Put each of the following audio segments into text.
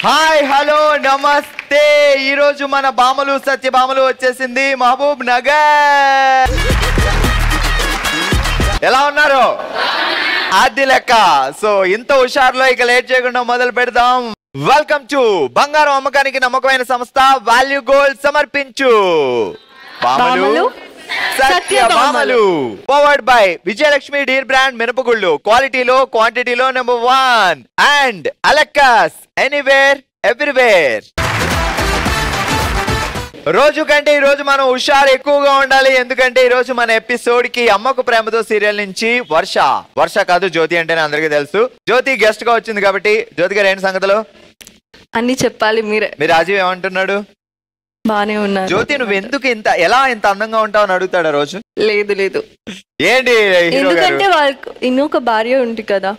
Hi hello నమస్తే. ఈ రోజు మన బామలు సత్యభామలు వచ్చేసింది మహబూబ్ నగర్. ఎలా ఉన్నారు? అది లెక్క. సో ఇంత హుషారులో ఇక లేట్ చేయకుండా మొదలు పెడదాం. వెల్కమ్ టు బంగారం అమ్మకానికి నమ్మకమైన సంస్థ వాల్యూ గోల్డ్ సమర్పించు బామలు సత్యభామలు. Powered by Vijayalakshmi deer brand మినపగుళ్ళు, క్వాలిటీలో క్వాంటిటీలో నెంబర్ 1 అండ్ అలెక్కాస్ ఎనీవేర్ ఎవ్రీవేర్. రోజు కంటే ఈ రోజు మనం హుషారు ఎక్కువగా ఉండాలి. ఎందుకంటే ఈ రోజు మన ఎపిసోడ్ కి అమ్మకు ప్రేమతో సీరియల్ నుంచి వర్ష కాదు జ్యోతి అంటేనే అందరికీ తెలుసు. జ్యోతి గెస్ట్ గా వచ్చింది కాబట్టి జ్యోతి గారు ఏంటి సంగతులు అన్ని చెప్పాలి మీరే. మీ రాజీవ్ ఏమంటున్నాడు? బానే ఉన్నారు. జ్యోతి నువ్వు ఎందుకు ఎలా ఇంత అందంగా ఉంటావు అని అడుగుతాడా రోజు? లేదు ఏంటి ఎందుకంటే వాళ్ళకి ఇంకొక భార్య ఉంది కదా.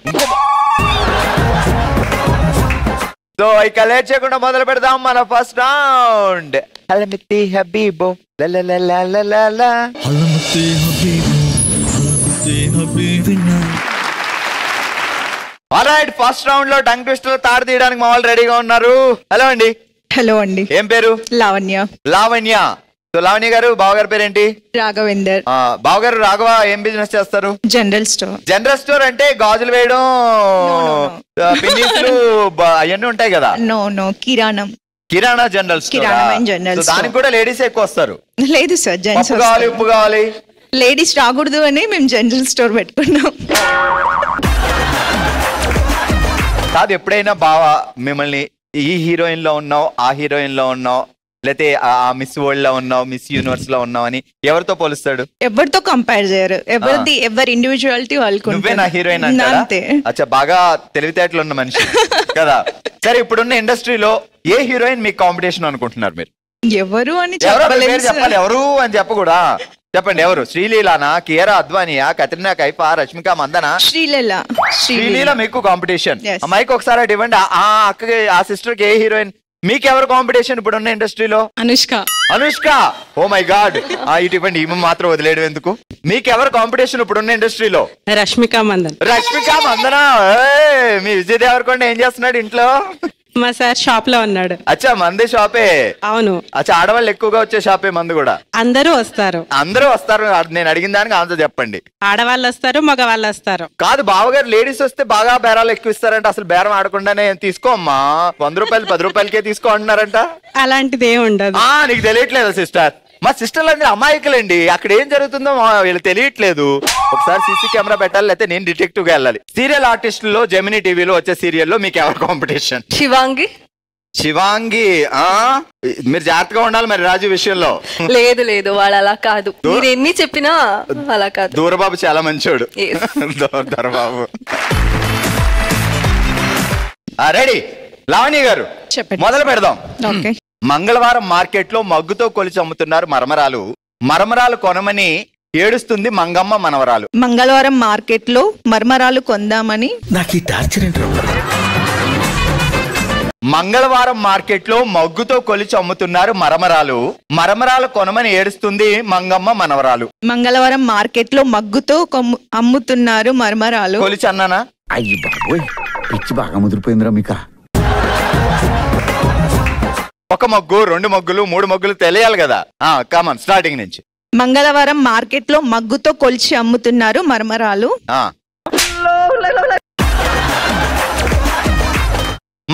సో ఇక లేట్ చేయకుండా మొదలు పెడదాం మన ఫస్ట్ రౌండ్. హలమితి హబీబో లలలలలలల హలమితి హబీబో హలమితి హబీబినా. ఆల్రైట్, ఫస్ట్ రౌండ్ లో టంగ్ ట్విస్టర్ తాడు తీయడానికి మా వాళ్ళు రెడీగా ఉన్నారు. హలో అండి. హలో అండి. ఏం పేరు? లావణ్య. లావణ్య. సో లావణ్య గారు, బావగారి పేరేంటి? రాఘవేందర్. బావగారు రాఘవ ఏం బిజినెస్ చేస్తారు? General store. జనరల్ స్టోర్ అంటే గాజులు వేయడం, పిన్నీసులు అవన్నీ ఉంటాయి కదా. నో కిరాణం. కిరాణా జనరల్ స్టోర్. దానికి కూడా లేడీస్ ఎక్కువ వస్తారు. లేదు సార్, జెంట్స్ కావాలి, ఉప్పు కావాలి. లేడీస్ రాకూడదు అని మేము జనరల్ స్టోర్ పెట్టుకున్నాం. కాదు, ఎప్పుడైనా బావా మిమ్మల్ని ఈ హీరోయిన్ లో ఉన్నావు, ఆ హీరోయిన్ లో ఉన్నావు, లేకపోతే ఆ మిస్ వరల్డ్ లో ఉన్నావు, మిస్ యూనివర్స్ లో ఉన్నావు అని ఎవరితో పోలుస్తాడు? ఎవరితో కంపేర్ చేయరు. ఎవరి ఇండివిజువాలిటీ వాళ్ళకు. నువ్వే నా హీరోయిన్ అంటే అచ్చా, బాగా తెలివితేటలు ఉన్న మనిషి కదా. సరే, ఇప్పుడున్న ఇండస్ట్రీలో ఏ హీరోయిన్ మీకు కాంపిటీషన్ అనుకుంటున్నారు మీరు? ఎవరు అని చెప్పాలి. ఎవరు అని చెప్పకూడా, చెప్పండి. ఎవరు? శ్రీలీలానా, కియారా అద్వానియా, కత్రినా కైఫా, రష్మిక మందనా? శ్రీలీల మీకు కాంపిటీషన్. అమ్మాయికి ఒకసారి అటు ఇవ్వండి. ఆ అక్కకి, ఆ సిస్టర్ కి ఏ హీరోయిన్ మీకు ఎవరు కాంపిటీషన్ ఇప్పుడున్న ఇండస్ట్రీలో? అనుష్క. Oh my god. ఇటు ఇవ్వండి. ఈమె మాత్రం వదిలేయడం ఎందుకు? మీకు ఎవరు కాంపిటీషన్ ఇప్పుడున్న ఇండస్ట్రీలో? రష్మిక మందనా. మీ విజయ్ దేవరకొండ ఏం చేస్తున్నాడు ఇంట్లో? మా సార్ షాప్ లో ఉన్నాడు. అచ్చా, మంది షాపే. అవును. అచ్చా, ఆడవాళ్ళు ఎక్కువగా వచ్చే షాపే మందు కూడా. అందరూ వస్తారు. నేను అడిగిన దానికి ఆన్సర్ చెప్పండి. ఆడవాళ్ళు వస్తారు, మగవాళ్ళు వస్తారు. కాదు బావగారు, లేడీస్ వస్తే బాగా బేరాలు ఎక్కువ ఇస్తారంట. అసలు బేరం ఆడకుండానే తీసుకో అమ్మా, 100 రూపాయలు 10 రూపాయలకే తీసుకో అంటున్నారంట. అలాంటిది ఏమి ఉండదు. నీకు తెలియట్లేదు సిస్టర్. మా సిస్టర్లు అందరూ అమాయకులండి. అక్కడ ఏం జరుగుతుందో వీళ్ళు తెలియట్లేదు. ఒకసారి సీసీ కెమెరా పెట్టాలి, లేకపోతే నేను డిటెక్టివ్ గా వెళ్ళాలి. సీరియల్ ఆర్టిస్టుల్లో జెమినీ టీవీలో వచ్చే సీరియల్లో మీకు ఎవరు కాంపిటీషన్? శివాంగి. మీరు జాగ్రత్తగా ఉండాలి మరి రాజు విషయంలో. లేదు వాడు అలా కాదు. మీరు ఎన్ని చెప్పినా అలా కాదు. దూరబాబు చాలా మంచోడు. దూరబాబు. రెడీ? లావణ్య గారు మొదలు పెడదాం. మంగళవారం మార్కెట్ లో మగ్గుతో కొలిచి అమ్ముతున్నారు మరమరాలు కొనమని ఏడుస్తుంది మంగమ్మ మనవరాలు. మంగళవారం మార్కెట్ లో మరమరాలు కొందామని. నాకు టార్చర్ ఏంటి? మంగళవారం మార్కెట్ లో మగ్గుతో కొలిచి అమ్ముతున్నారు మరమరాలు కొనమని ఏడుస్తుంది మంగమ్మ మనవరాలు. మంగళవారం మార్కెట్ లో మగ్గుతో అమ్ముతున్నారు మరమరాలు. కొలిచి అన్నానా? అయ్యి బాబోయ్, పిచ్చి బాగా ముదిరిపోయిందిరా మీకా. ఒక మగ్గు, 2 మగ్గులు, 3 మగ్గులు తెలియాలి కదా. కామన్, స్టార్టింగ్ నుంచి. మంగళవారం మార్కెట్ లో మగ్గుతో కొలిచి అమ్ముతున్నారు మరమరాలు.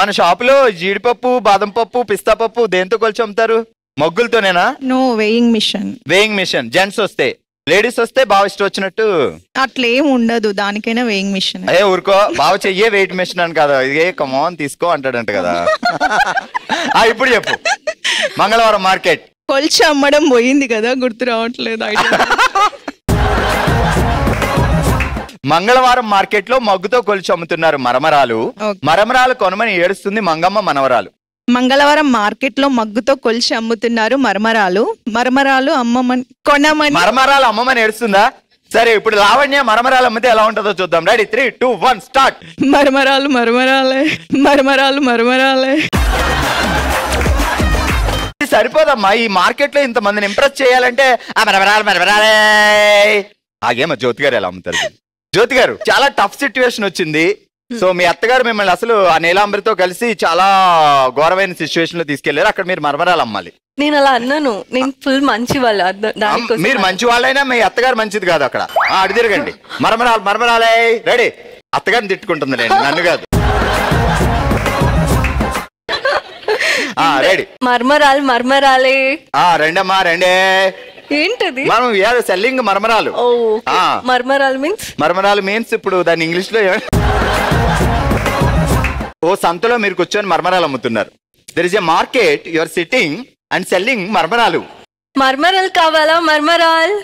మన షాప్ లో జీడిపప్పు, బాదం పప్పు, పిస్తా పప్పు దేంతో కొలిచి అమ్ముతారు? మగ్గులతోనేనా? No, weighing machine. జెంట్స్ వస్తే, లేడీస్ వస్తే బావ ఇష్టం వచ్చినట్టు అట్లేం ఉండదు. దానికైనా వేయింగ్ మిషన్. ఊరుకో, బావ చెయ్యే వెయిట్ మిషన్ అని కదా. ఇదే కమాన్ తీసుకో అంటాడంట కదా. ఇప్పుడు చెప్పు. మంగళవారం మార్కెట్ కొలిచి అమ్మడం పోయింది కదా, గుర్తు రావట్లేదు. మంగళవారం మార్కెట్ లో మగ్గుతో కొలిచి అమ్ముతున్నారు మరమరాలు కొనమని ఏడుస్తుంది మంగమ్మ మనవరాలు. మంగళవారం మార్కెట్ లో మగ్గుతో కొలిచి అమ్ముతున్నారు మరమరాలు అమ్మమని ఏడుస్తుందా? సరే, ఇప్పుడు లావణ్య మరమరాలు అమ్మితే ఎలా ఉంటుందో చూద్దాం. రెడీ? 3, 2, 1 స్టార్ట్. మరమరాలే. సరిపోదమ్మా, ఈ మార్కెట్ లో ఇంత మందిని ఇంప్రెస్ చేయాలంటే మరమరాలే. ఆగేమో జ్యోతి గారు ఎలా అమ్ముతారు? జ్యోతి గారు, చాలా టఫ్ సిచ్యువేషన్ వచ్చింది. సో మీ అత్తగారు మిమ్మల్ని అసలు ఆ నీలాంబరితో కలిసి చాలా ఘోరమైన సిచ్యువేషన్ లో తీసుకెళ్లారు. అక్కడ మీరు మరమరాలు అమ్మాలి. నేను అలా అన్నాను, నేను ఫుల్ మంచి వాళ్ళు దానికోసం మీరు మంచి వాళ్ళైనా మీ అత్తగారు మంచిది కాదు. అక్కడ అడి తిరగండి. మరమరాలే రెడీ. అత్తగారిని తిట్టుకుంటుంది లేండి, నన్ను కాదు. రెడీ. మర్మరాలే రెండమ్మా రెండే. ఏంటది? మనం సెల్లింగ్ మరమరాలు. మరమరాలు మీన్స్ ఇప్పుడు దాన్ని ఇంగ్లీష్ లో ఓ సంతలో మీరు కూర్చొని మరమరాలు అమ్ముతున్నారు. There is a market, you are sitting and selling maramaralu. మర్మరాలు కావాలా? మర్మరాల్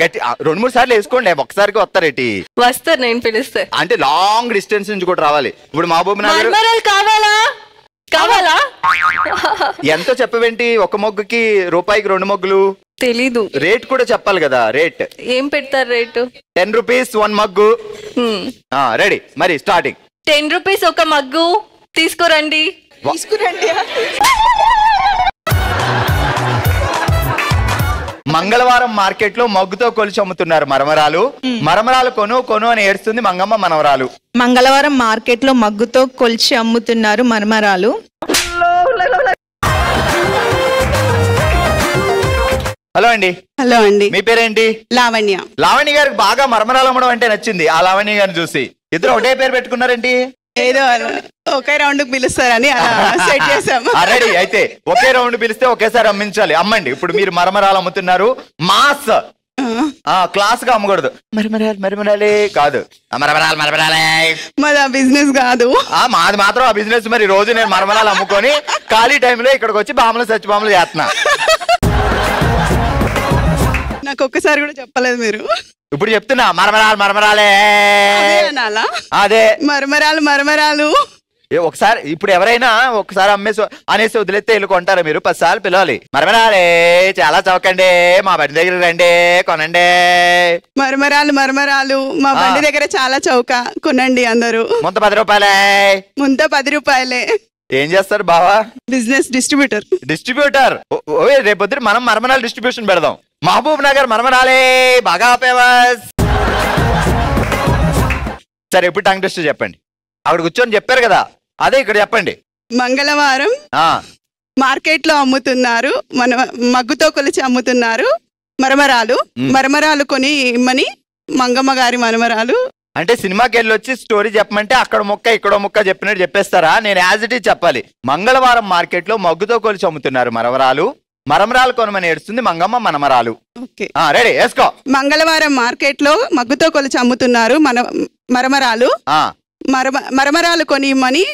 గట్టి 2-3 సార్లు వేసుకోండి, ఒక్కసారికి వస్తారేటి? వస్తారు, నేను పిలుస్తే. అంటే లాంగ్ డిస్టెన్స్ నుంచి కూడా రావాలి. ఇప్పుడు మహబూబ్ నగర్ మర్మరాలు కావాలా? ఎంతో చెప్పవేంటి? ఒక మొగ్గుకి రూపాయికి 2 మొగ్గులు. తెలీదు. రేట్ కూడా చెప్పాలి కదా. రేట్ ఏం పెడతారు రేటు? 10 rupees 1 mug. రెడీ, మరి స్టార్టింగ్. 10 రూపీస్ ఒక మగ్గు తీసుకురండి. మంగళవారం మార్కెట్ లో మగ్గుతో కొలిచి అమ్ముతున్నారు మరమరాలు. మరమరాలు కొను అని ఏడుస్తుంది మంగమ్మ మనవరాలు. మంగళవారం మార్కెట్ లో మగ్గుతో కొలిచి అమ్ముతున్నారు మరమరాలు. హలో అండి. హలో అండి. మీ పేరేంటి? లావణ్య. లావణ్య గారికి బాగా మరమరాలు అమ్మడం అంటే నచ్చింది. ఆ లావణ్య గారిని చూసి ఇద్దరు ఒకటే పేరు పెట్టుకున్నారేంటి? ఏదో ఒకే రౌండ్ పిలుస్తారని సెట్ చేసాము. రెడీ. అయితే ఒకే రౌండ్ పిలిస్తే ఒకేసారి అమ్మించాలి. అమ్మండి. ఇప్పుడు మీరు మరమరాలు అమ్ముతున్నారు. మాస్ క్లాస్ గా అమ్మకూడదు. మరమరాలే కాదు, మరమరాలే. మాది బిజినెస్ కాదు. మాది మాత్రం ఆ బిజినెస్. మరి రోజు నేను మరమరాలు అమ్ముకొని ఖాళీ టైంలో ఇక్కడికి వచ్చి బాములు సచ్చిబాములు చేస్తున్నా. నాకు ఒక్కసారి కూడా చెప్పలేదు మీరు. ఇప్పుడు చెప్తున్నా మరమరాలే. అదే మరమరాలు. ఒకసారి ఇప్పుడు ఎవరైనా ఒకసారి అనేసి వదిలేస్తే వెళ్ళి కొంటారా మీరు? 10 సార్లు పిలవాలి. మరమరాలే చాలా చౌకండి, మా బండి దగ్గర రండి కొనండి. మరమరాలు మా బండి దగ్గర చాలా చౌక, కొనండి అందరూ. ముంత 10 రూపాయలే. ముంత 10 రూపాయలే. ఏం చేస్తారు బావా? Business distributor. రేపొద్దు మనం మరమరాలు డిస్ట్రిబ్యూషన్ పెడదాం. మహబూబ్ నగర్ మరమరాలే బాగా ఫేమస్. సరే ఇప్పుడు టంగ్ టెస్ట్ చెప్పండి. ఆవిడ కూర్చొని చెప్పారు కదా, అదే ఇక్కడ చెప్పండి. మంగళవారం మార్కెట్ లో అమ్ముతున్నారు, మగ్గుతో కొలిచి అమ్ముతున్నారు మరమరాలు కొని ఇమ్మని మంగమ్మ గారి మరమరాలు. అంటే సినిమాకి వెళ్ళి వచ్చి స్టోరీ చెప్పమంటే అక్కడ ముక్క ఇక్కడో ముక్క చెప్పినట్టు చెప్పేస్తారా? నేను యాజ్ ఇట్ ఈజ్ చెప్పాలి. మంగళవారం మార్కెట్ లో మగ్గుతో కొలిచి అమ్ముతున్నారు మరమరాలు కొనమని ఏడుస్తుంది మంగమ్మ మనమరాలు. రెడీ, వేసుకో. మంగళవారం మార్కెట్ లో మగ్గుతో కొలిచి అమ్ముతున్నారు మరమరాలు కొని ఇమ్మని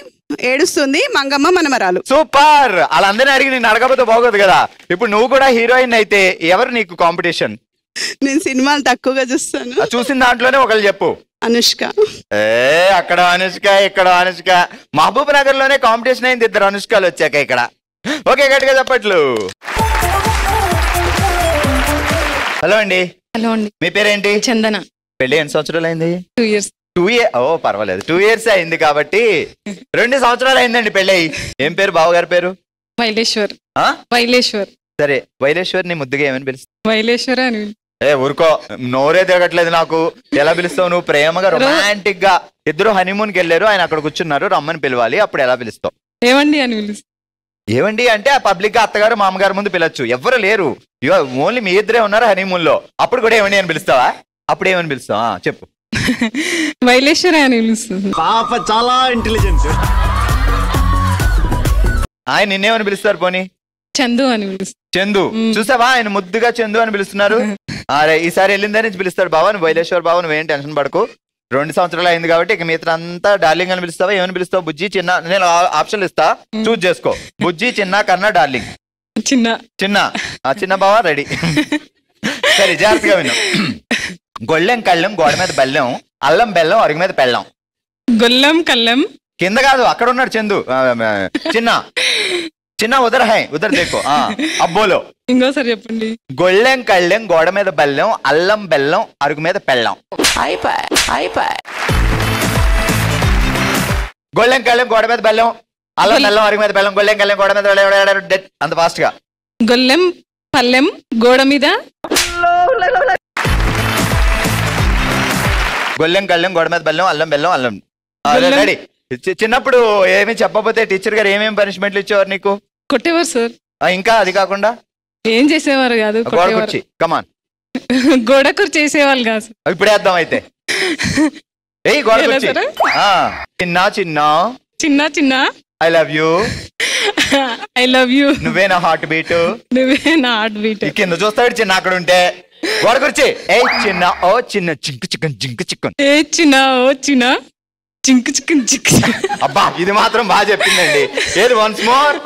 ఏడుస్తుంది మంగమ్మ మనమరాలు. సూపర్. వాళ్ళందరినీ అడిగి నేను అడగకపోతే బాగోదు కదా. ఇప్పుడు నువ్వు కూడా హీరోయిన్ అయితే ఎవరు నీకు కాంపిటీషన్? నేను సినిమాలు తక్కువగా చూస్తాను. చూసిన దాంట్లోనే ఒకళ్ళు చెప్పు. అనుష్క. అక్కడ అనుష్క, ఇక్కడ అనుష్క. మహబూబ్ నగర్ లోనే కాంపిటీషన్ అయింది, 2 అనుష్కలు వచ్చాక ఇక్కడ. ఓకే, గట్టిగా చెప్పట్లు. హలో అండి. హలో అండి. మీ పేరేంటి? చందన. పెళ్లి ఎన్ని సంవత్సరాలు అయింది? 2 years. 2 years. ఓ పర్వాలేదు, 2 years అయింది కాబట్టి 2 సంవత్సరాలు అయిందండి పెళ్ళి. ఏం పేరు బావగారి పేరు? వైలేశ్వర్. సరే, వైలేశ్వర్ ని ముద్దుగా ఏమని పిలుస్తా? వైలేశ్వర్ అని. ఊరుకో, నోరే తిరగట్లేదు నాకు. ఎలా పిలుస్తావు నువ్వు? ప్రేమగా రొమాంటిక్ గా ఇద్దరు హనీమూన్ కి వెళ్ళారు, ఆయన అక్కడ కూర్చున్నారు, రమ్మని పిలవాలి. అప్పుడు ఎలా పిలుస్తావు? ఏమండి అని పిలుస్తా. ఏమండి అంటే ఆ పబ్లిక్ గా అత్తగారు మామగారు ముందు పిలవచ్చు. ఎవరు లేరు, ఓన్లీ మీ ఇద్దరే ఉన్నారు హనీమూన్ లో. అప్పుడు కూడా ఏమండి అని పిలుస్తావా? అప్పుడు ఏమని పిలుస్తావా చెప్పు. వైలేశ్వర అని పిలుస్తుంది. పాప చాలా ఇంటెలిజెంట్. ఆయన నిన్నేమని పిలుస్తారు? పోనీ చందు అని పిలుస్తారు. చందు. చూసావా, ఆయన ముద్దుగా చందు అని పిలుస్తున్నారు. అరే ఈసారి వెళ్ళిందని పిలుస్తాడు. బావా నువ్వు వైలేశ్వర్ బావ, నువ్వేం టెన్షన్ పడకు. 2 సంవత్సరాలు అయింది కాబట్టి ఇక మిగతా అంతా డార్లింగ్ అని పిలుస్తావా? ఏమని పిలుస్తావు? బుజ్జి, చిన్న. నేను ఆప్షన్ ఇస్తా, చూజ్ చేసుకో. బుజ్జి, చిన్న, కన్నా, డార్లింగ్. చిన్న బావా. రెడీ. సరే జాగ్రత్తగా విను. గొళ్ళెం కళ్ళెం గోడ మీద బెల్లం, అల్లం బెల్లం అరుగు మీద పెళ్ళం. గొల్లం కళ్ళం కింద కాదు, అక్కడ ఉన్నాడు చందు. చిన్న ఉదర్ దేకో. అబ్బోలో ఇంకోసారి చెప్పండి. గొళ్ళెం కళ్ళెం గోడ మీద బెల్లం, అల్లం బెల్లం అరుగు మీద పెళ్ళం. గొళ్ళెం కళ్ళెం గోడ మీద బెల్లం, అల్లం బెల్లం అరుగు మీద పెళ్ళం. గొళ్ళెం కళ్ళెం గోడ మీద అంత ఫాస్ట్ గా. గొల్లెం పల్లెం గోడ మీద. గొళ్ళెం కళ్ళెం గోడ మీద బెల్లం, అల్లం బెల్లం రెడీ. చిన్నప్పుడు ఏమి చెప్పకపోతే టీచర్ గారు ఏమేమి పనిష్మెంట్లు ఇచ్చేవారు నీకు? కొట్టేవారు సార్. ఇంకా అది కాకుండా ఏం చేసేవారు కాదు, గోడ కుర్చీ. కమాన్, గోడ కుర్చీ చేసేవాళ్ళు కాదు. ఇప్పుడు వేద్దాం అయితే. ఏయ్ గోడ కుర్చీ. చిన్న చిన్న చిన్న చిన్న I love you, I love you, నువ్వే నా హార్ట్ బీట్, నువ్వే నా హార్ట్ బీట్. కింద చూస్తాడు చిన్న అక్కడ ఉంటే గోడ కుర్చీ. ఏ చిన్న ఓ చిన్న చింకు చికెన్ జింకు చికెన్. ఏ చిన్న ఓ చిన్న చింకు చికెన్ జింకు. అబ్బా ఇది మాత్రం బాగా చెప్పిందండి. ఏది వన్స్ మోర్.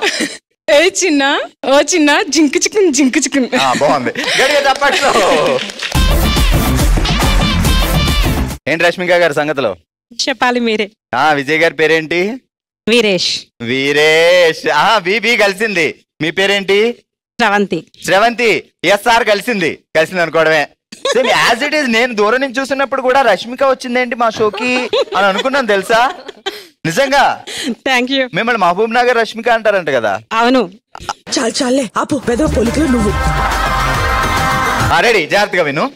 ఏ చిన్న ఓ చిన్న జింకు చికెన్ జింకు చికెన్. బాగుంది, గడిగా తప్పట్లో. ఏంటి రష్మిక గారి సంగతిలో చెప్పాలి మీరే. విజయ్ గారి పేరేంటి? వీరేష్. వీరేష్. బి కలిసింది. మీ పేరేంటి? శ్రవంతి. శ్రవంతి. ఎస్ఆర్ కలిసింది అనుకోవడమే. యాజ్ ఇట్ ఈస్ నేను దూరం నుంచి చూసినప్పుడు కూడా రష్మిక వచ్చిందేంటి మా షోకి అని అనుకున్నాను తెలుసా. నిజంగా థ్యాంక్ యూ. మిమ్మల్ని మహబూబ్ నగర్ రష్మిక అంటారంట కదా? అవును. చాలే ఆపు, పెద్ద పొలికలు నువ్వు. రెడీ, జాగ్రత్తగా విను.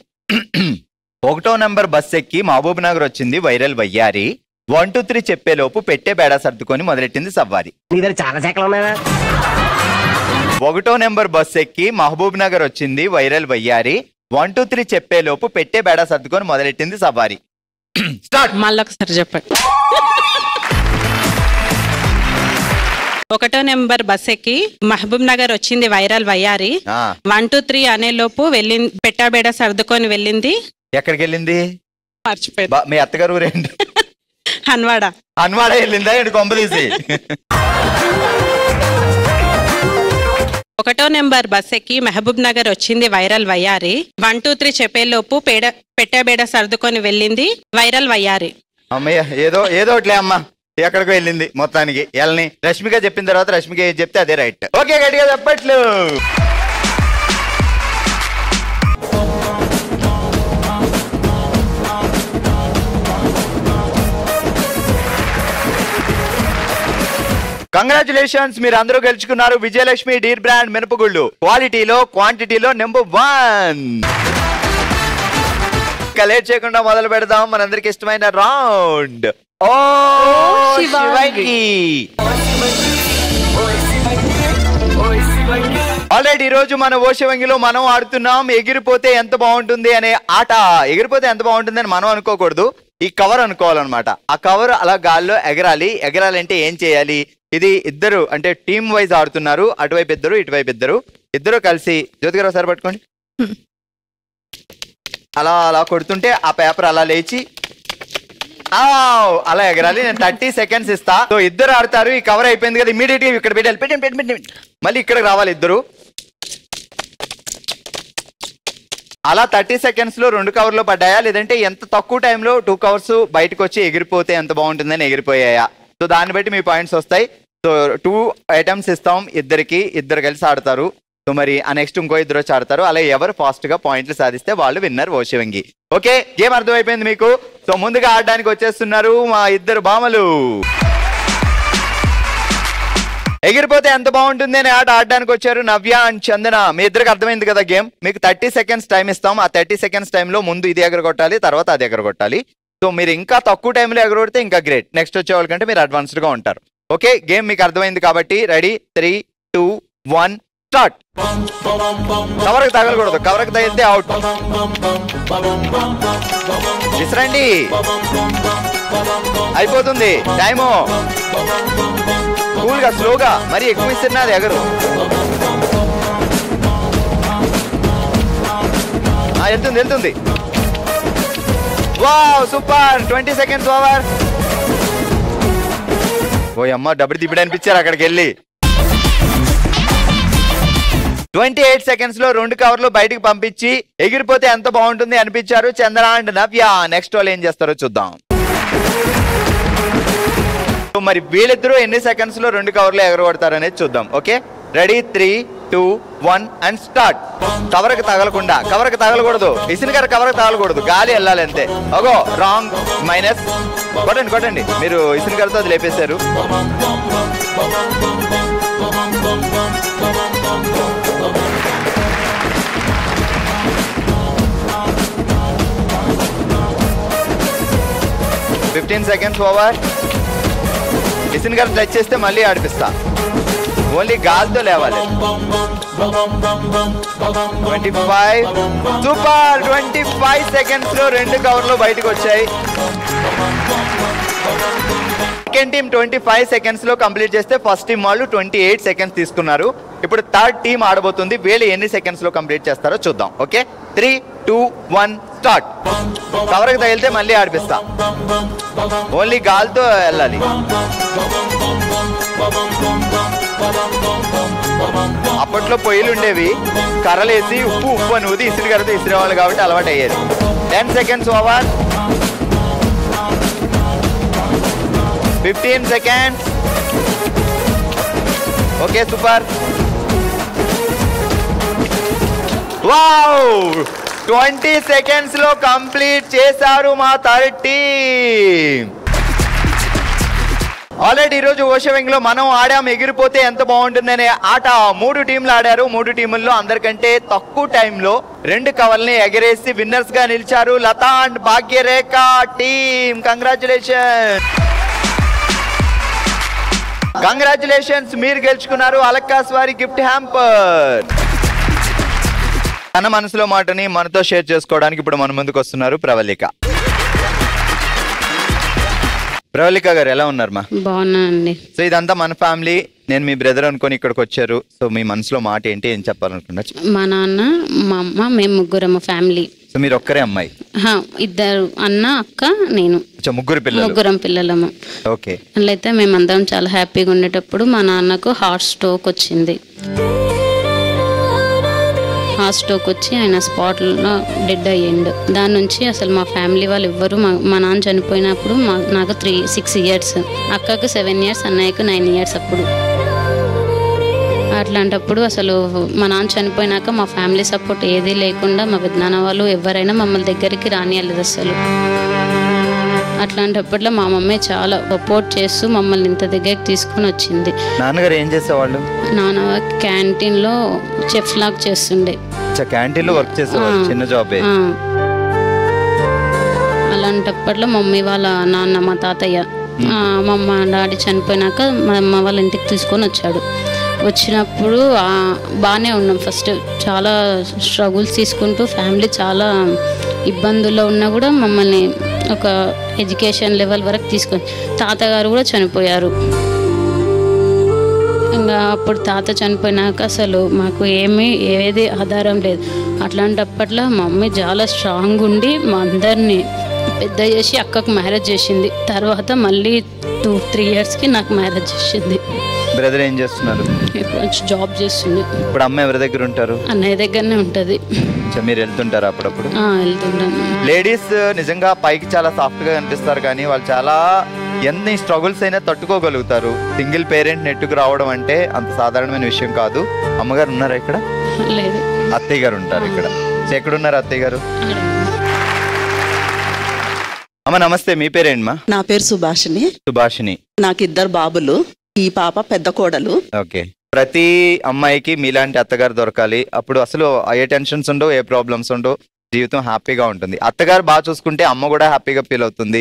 1వ నెంబర్ బస్ ఎక్కి మహబూబ్ నగర్ వచ్చింది వైరల్ వయ్యారి. 1 2 3 చెప్పేలోపు పెట్టే బేడా సర్దుకొని మొదలెట్టింది సవ్వారి. చాలా శాఖలు ఉన్నాయా? 1వ నెంబర్ బస్ ఎక్కి మహబూబ్ నగర్ వచ్చింది వైరల్ వయ్యారి. 1 2 3 చెప్పేలోపు పెట్టే బేడా సర్దుకొని మొదలెట్టింది సవ్వారి. స్టార్ట్. మళ్ళొకసారి చెప్పండి. 1వ నెంబర్ బస్ ఎక్కి మహబూబ్ నగర్ వచ్చింది వైరల్ వయ్యారి. 1 2 3 అనేలోపు వెళ్ళింది, పెట్టాబేడ సర్దుకొని వెళ్ళింది. ఎక్కడికి వెళ్ళింది? మర్చిపోయింది. మీ అత్తగారు ఊరేంటి? హన్వాడ. హన్వాడ వెళ్ళిందా ఏంటి కొంపదీసి? 1వ నెంబర్ బస్ ఎక్కి మహబూబ్ నగర్ వచ్చింది వైరల్ వయ్యారి. 1 2 3 చెప్పేలోపు పెట్టాబేడ సర్దుకొని వెళ్ళింది వైరల్ వయ్యారి. అమ్మయ్య, ఏదో ఒకట్లే అమ్మా, ఎక్కడికో వెళ్ళింది మొత్తానికి. వెళ్ళని రష్మిక చెప్పిన తర్వాత రష్మిక ఏది చెప్తే అదే రైట్. ఓకే, గట్టిగా చెప్పట్లు. కంగ్రాచులేషన్స్, మీరు అందరూ గెలుచుకున్నారు విజయలక్ష్మి డీర్ బ్రాండ్ మినపగుళ్ళు. క్వాలిటీలో క్వాంటిటీలో నెంబర్ 1. లేట్ చేయకుండా మొదలు పెడదాం మనందరికి ఇష్టమైన రౌండ్. ఓ శివంగి. ఆల్రెడీ ఈ రోజు మన ఓ శివంగిలో మనం ఆడుతున్నాం ఎగిరిపోతే ఎంత బాగుంటుంది అనే ఆట. ఎగిరిపోతే ఎంత బాగుంటుంది అని మనం అనుకోకూడదు, ఈ కవర్ అనుకోవాలన్నమాట. ఆ కవర్ అలా గాల్లో ఎగరాలి. ఎగరాలంటే ఏం చేయాలి? ఇది ఇద్దరు అంటే టీమ్ వైజ్ ఆడుతున్నారు. అటువైపు ఇద్దరు, ఇటువైపు ఇద్దరు. ఇద్దరు కలిసి జ్యోతి గారు ఒకసారి పట్టుకోండి. అలా అలా కొడుతుంటే ఆ పేపర్ అలా లేచి అలా ఎగరాలి. నేను 30 సెకండ్స్ ఇస్తా. సో ఇద్దరు ఆడతారు. ఈ కవర్ అయిపోయింది కదా, ఇమీడియట్ గా ఇక్కడ పెట్టాలి. పెట్టి మళ్ళీ ఇక్కడికి రావాలి ఇద్దరు. అలా 30 సెకండ్స్ లో 2 కవర్లు పడ్డాయా, లేదంటే ఎంత తక్కువ టైంలో 2 కవర్స్ బయటకు వచ్చి ఎగిరిపోతే ఎంత బాగుంటుందని ఎగిరిపోయాయా? సో దాన్ని బట్టి మీ పాయింట్స్ వస్తాయి. సో 2 ఐటమ్స్ ఇస్తాం ఇద్దరికి, ఇద్దరు కలిసి ఆడతారు. సో మరి ఆ నెక్స్ట్ ఇంకో ఇద్దరు వచ్చి ఆడతారు. అలా ఎవరు ఫాస్ట్ గా పాయింట్లు సాధిస్తే వాళ్ళు విన్నర్ ఓ శివంగి. ఓకే, గేమ్ అర్థమైపోయింది మీకు. సో ముందుగా ఆడడానికి వచ్చేస్తున్నారు మా ఇద్దరు బామలు. ఎగిరిపోతే ఎంత బాగుంటుంది అని ఆట ఆడడానికి వచ్చారు నవ్య అండ్ చందన. మీ ఇద్దరికి అర్థమైంది కదా గేమ్. మీకు 30 సెకండ్స్ టైం ఇస్తాం. ఆ 30 సెకండ్స్ టైంలో ముందు ఇది ఎగరగొట్టాలి, తర్వాత అది ఎగరగొట్టాలి. సో మీరు ఇంకా తక్కువ టైంలో ఎగరగొడితే ఇంకా గ్రేట్. నెక్స్ట్ వచ్చే వాళ్ళకంటే మీరు అడ్వాన్స్డ్ గా ఉంటారు. ఓకే, గేమ్ మీకు అర్థమైంది కాబట్టి రెడీ 3 2 1 స్టార్ట్. కవర్కి తగలకూడదు, కవర్కి తగిలితే అవుట్. విసరండి, అయిపోతుంది టైము. కూల్గా స్లోగా, మరి ఎక్కువ ఇస్తున్నది ఎగరు. వెళ్తుంది. Wow super. 20 seconds over. ఓ అమ్మ, డబ్బులు తిప్పి అనిపించారు అక్కడికి వెళ్ళి. 28 సెకండ్స్ లో 2 కవర్లు బయటికి పంపించి ఎగిరిపోతే ఎంత బాగుంటుంది అనిపించారు చంద్ర అండ్ నవ్య. నెక్స్ట్ వాళ్ళు ఏం చేస్తారో చూద్దాం. మరి వీళ్ళిద్దరూ ఎన్ని సెకండ్స్ లో 2 కవర్లు ఎగరగొడతారు అనేది చూద్దాం. Okay, ready 3 2 1 and start. కవర్కి తగలకుండా, కవర్కి తగలకూడదు, ఇసునకర కవర్కి తగలకూడదు, గాలి వెళ్ళాలి అంతే. అగో రాంగ్, మైనస్. కొట్టండి, మీరు ఇసునకరతో అది లేపేశారు. $15 seconds ఓవర్. నితిన్ గారు టచ్ చేస్తే మళ్ళీ ఆడిపిస్తా. ఓన్లీ గాలితో లేవాలి. 25 సూపర్. 25 సెకండ్స్ లో 2 కవర్లు బయటకు వచ్చాయి. సెకండ్ టీం 25 సెకండ్స్ లో కంప్లీట్ చేస్తే ఫస్ట్ టీం వాళ్ళు 28 సెకండ్స్ తీసుకున్నారు. ఇప్పుడు థర్డ్ టీం ఆడబోతుంది. వీళ్ళు ఎన్ని సెకండ్స్ లో కంప్లీట్ చేస్తారో చూద్దాం. Okay 3, 2, 1 start. కవర్కి తగిలితే మళ్ళీ ఆడిపిస్తా. ఓన్లీ గాలితో వెళ్ళాలి. అప్పట్లో పొయ్యిలు ఉండేవి, కర్రలేసి ఉప్పు అని ఊది ఇసురు కడితే ఇసిరేవాళ్ళు కాబట్టి అలవాటు అయ్యేది. 10 seconds over. 15 seconds. Okay super. Wow 20 seconds లో కంప్లీట్ చేశారు మా థర్డ్ టీం. ఆల్రెడీ ఈరోజు ఓషవింగ్ లో మనం ఆడాం ఎగిరిపోతే ఎంత బాగుంటుందనే ఆట 3 టీంలు ఆడారు. 3 టీముల్లో అందరికంటే తక్కువ టైంలో 2 కవర్ల్ని ఎగరేసి విన్నర్స్ గా నిలిచారు Latha and Bhagyarekha team. Congratulations మీరు గెలుచుకున్నారు అలక్కాస్ వారి గిఫ్ట్ హ్యాంపర్. తన మనసులో మాటని మనతో షేర్ చేసుకోవడానికి ఇప్పుడు మన ముందుకు వస్తున్నారు ప్రవళిక. ప్రవళిక గారు ఎలా ఉన్నారు మా? బాగున్నానండి. సో ఇదంతా మన ఫ్యామిలీ, నేను మీ బ్రదర్ అనుకొని ఇక్కడికి వచ్చారు. సో మీ మనసులో మాట ఏంటి, ఏం చెప్పాలనుకున్నారు? మా నాన్న, మా అమ్మ, మేము ముగ్గురమ్మ ఫ్యామిలీ. సో మీరు ఒక్కరే అమ్మాయి? 2 అన్న, అక్క, నేను. ముగ్గురం పిల్లలము. ఓకే. అట్లయితే మేమందరం చాలా హ్యాపీగా ఉండేటప్పుడు మా నాన్నకు హార్ట్ స్ట్రోక్ వచ్చింది. హార్ట్ స్ట్రోక్ వచ్చి ఆయన స్పాట్లో డెడ్ అయ్యిండు. దాని నుంచి అసలు మా ఫ్యామిలీ వాళ్ళు ఎవ్వరు, మా నాన్న చనిపోయినప్పుడు నాకు 6 ఇయర్స్, అక్కకు 7 ఇయర్స్, అన్నయ్యకు 9 ఇయర్స్. అప్పుడు అట్లాంటప్పుడు అసలు మా నాన్న చనిపోయినాక మా ఫ్యామిలీ సపోర్ట్ ఏదీ లేకుండా మా పెద్దనాన్న వాళ్ళు ఎవరైనా మమ్మల్ని దగ్గరికి రానియలేదు అసలు. అట్లాంటప్పట్లో మా మమ్మీ చాలా సపోర్ట్ చేస్తూ మమ్మల్ని ఇంత దగ్గరికి తీసుకుని వచ్చింది. నాన్నగారు ఏం చేసేవాళ్ళు? నాన్న క్యాంటీన్ లో చెఫ్ లాగా చేస్తుండే. క్యాంటీన్ లో వర్క్ చేసేవాళ్ళు, చిన్న జాబే. అలాంటప్పట్లో మమ్మీ వాళ్ళ నాన్న, మా తాతయ్య, మా అమ్మ డాడీ చనిపోయినాక మా అమ్మ వాళ్ళ ఇంటికి తీసుకొని వచ్చాడు. వచ్చినప్పుడు బాగానే ఉన్నాం. ఫస్ట్ చాలా స్ట్రగుల్స్ తీసుకుంటూ ఫ్యామిలీ చాలా ఇబ్బందుల్లో ఉన్నా కూడా మమ్మల్ని ఒక ఎడ్యుకేషన్ లెవెల్ వరకు తీసుకొని, తాతగారు కూడా చనిపోయారు. ఇంకా అప్పుడు తాత చనిపోయినాక అసలు మాకు ఏది ఆధారం లేదు. అట్లాంటప్పట్లో మా మమ్మీ చాలా స్ట్రాంగ్ ఉండి మా అందరినీ పెద్ద చేసి అక్కకు మ్యారేజ్ చేసింది. తర్వాత మళ్ళీ 2-3 ఇయర్స్కి నాకు మ్యారేజ్ చేసింది. బ్రదర్ ఏం చేస్తున్నారు? జాబ్ చేస్తుంది. ఇప్పుడు అమ్మ ఎవరి దగ్గర ఉంటారు? అన్నయ్య దగ్గరనే ఉంటుంది. మీరు వెళ్తుంటారా అప్పుడప్పుడు? వెళ్తుంటాను. లేడీస్ నిజంగా పైకి చాలా సాఫ్ట్ గా కనిపిస్తారు, కానీ వాళ్ళు చాలా ఎన్ని స్ట్రగుల్స్ అయినా తట్టుకోగలుగుతారు. సింగిల్ పేరెంట్ నెట్టుకు రావడం అంటే అంత సాధారణమైన విషయం కాదు. అమ్మగారు ఉన్నారా ఇక్కడ? లేదు. అత్తయ్య గారు ఉంటారు ఇక్కడ. ఎక్కడున్నారు అత్తయ్య గారు? అమ్మ నమస్తే, మీ పేరేంటమ్మా? నా పేరు సుభాషిణి. నాకు 2 బాబులు. ఈ పాప పెద్ద కోడలు. ఓకే. ప్రతి అమ్మాయికి మీలాంటి అత్తగారు దొరకాలి. అప్పుడు అసలు ఏ టెన్షన్స్ ఉండవు, ఏ ప్రాబ్లమ్స్ ఉండవు, జీవితం హ్యాపీగా ఉంటుంది. అత్తగారు బాగా చూసుకుంటే అమ్మ కూడా హ్యాపీగా ఫీల్ అవుతుంది.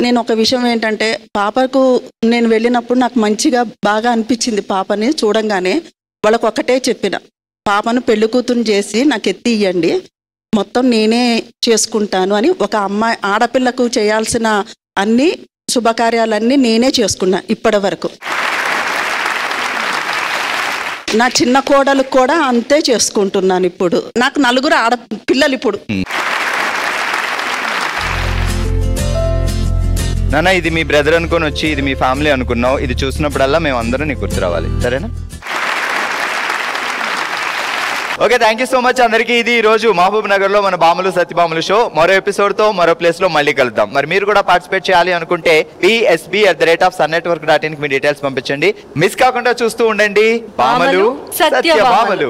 నేను ఒక విషయం ఏంటంటే, పాపకు నేను వెళ్ళినప్పుడు నాకు మంచిగా బాగా అనిపించింది. పాపని చూడంగానే వాళ్ళకు ఒకటే చెప్పిన, పాపను పెళ్లి కూతురు చేసి నాకు ఎత్తి ఇయ్యండి, మొత్తం నేనే చేసుకుంటాను అని. ఒక అమ్మాయి ఆడపిల్లకు చేయాల్సిన అన్ని శుభకార్యాలన్నీ నేనే చేసుకున్నా ఇప్పటి వరకు. నా చిన్న కోడలకు కూడా అంతే చేసుకుంటున్నాను. ఇప్పుడు నాకు 4 ఆడపిల్లలు. ఇప్పుడు నాన్న, ఇది మీ బ్రదర్ అనుకొని వచ్చి ఇది మీ ఫ్యామిలీ అనుకున్నావు. ఇది చూసినప్పుడల్లా మేము అందరం నీకు గుర్తు రావాలి, సరేనా? Okay, thank you so much అందరికీ. ఇది ఈ రోజు మహబూబ్ నగర్ లో మన బాములు సత్యభాములు షో. మరో ఎపిసోడ్ తో మరో ప్లేస్ లో మళ్ళీ కలుద్దాం. మరి మీరు కూడా పార్టిసిపేట్ చేయాలి అనుకుంటే psb@sunnetwork.in మీ డీటెయిల్స్ పంపించండి. మిస్ కాకుండా చూస్తూ ఉండండి బాములు సత్యభాములు.